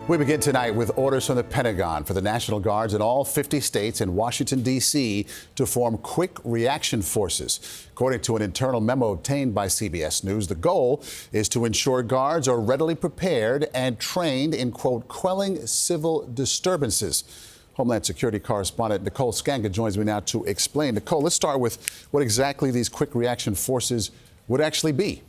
We begin tonight with orders from the Pentagon for the National Guards in all 50 states and Washington, D.C. to form quick reaction forces. According to an internal memo obtained by CBS News, the goal is to ensure guards are readily prepared and trained in, quote, quelling civil disturbances. Homeland Security correspondent Nicole Sganga joins me now to explain. Nicole, let's start with what exactly these quick reaction forces would actually be.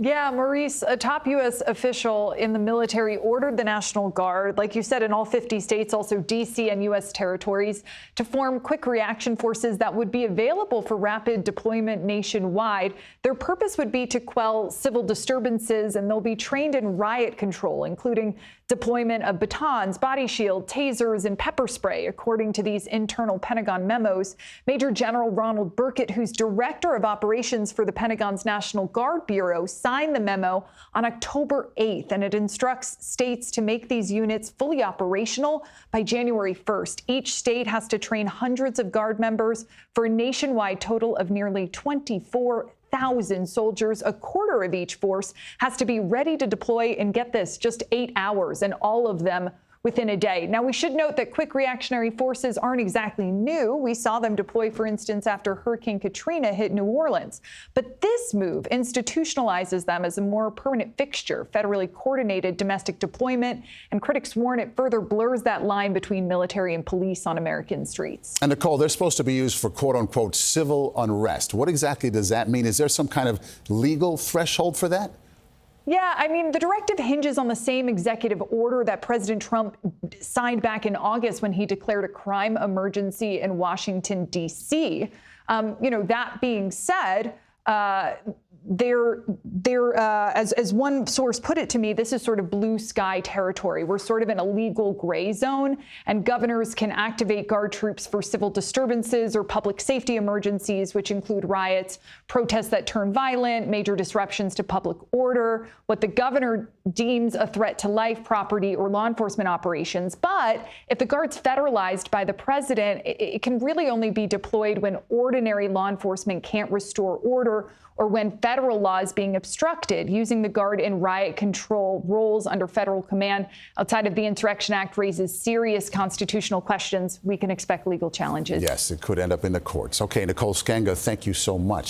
Yeah, Maurice, a top U.S. official in the military ordered the National Guard, like you said, in all 50 states, also D.C. and U.S. territories, to form quick reaction forces that would be available for rapid deployment nationwide. Their purpose would be to quell civil disturbances, and they'll be trained in riot control, including deployment of batons, body shield, tasers, and pepper spray, according to these internal Pentagon memos. Major General Ronald Burkett, who's director of operations for the Pentagon's National Guard Bureau, signed the memo on October 8th, and it instructs states to make these units fully operational by January 1st. Each state has to train hundreds of Guard members for a nationwide total of nearly 24,000 soldiers. A quarter of each force has to be ready to deploy in, get this, just 8 hours, and all of them within a day. Now, we should note that quick reactionary forces aren't exactly new. We saw them deploy, for instance, after Hurricane Katrina hit New Orleans. But this move institutionalizes them as a more permanent fixture, federally coordinated domestic deployment, and critics warn it further blurs that line between military and police on American streets. And Nicole, they're supposed to be used for quote unquote civil unrest. What exactly does that mean? Is there some kind of legal threshold for that? Yeah, I mean, the directive hinges on the same executive order that President Trump signed back in August when he declared a crime emergency in Washington, D.C. That being said, as one source put it to me, this is sort of blue sky territory. We're sort of in a legal gray zone, and governors can activate Guard troops for civil disturbances or public safety emergencies, which include riots, protests that turn violent, major disruptions to public order, what the governor deems a threat to life, property, or law enforcement operations. But if the Guard's federalized by the president, it can really only be deployed when ordinary law enforcement can't restore order, or when federal law is being obstructed. Using the Guard in riot control roles under federal command outside of the Insurrection Act raises serious constitutional questions. We can expect legal challenges. Yes, it could end up in the courts. Okay, Nicole Sganga, thank you so much.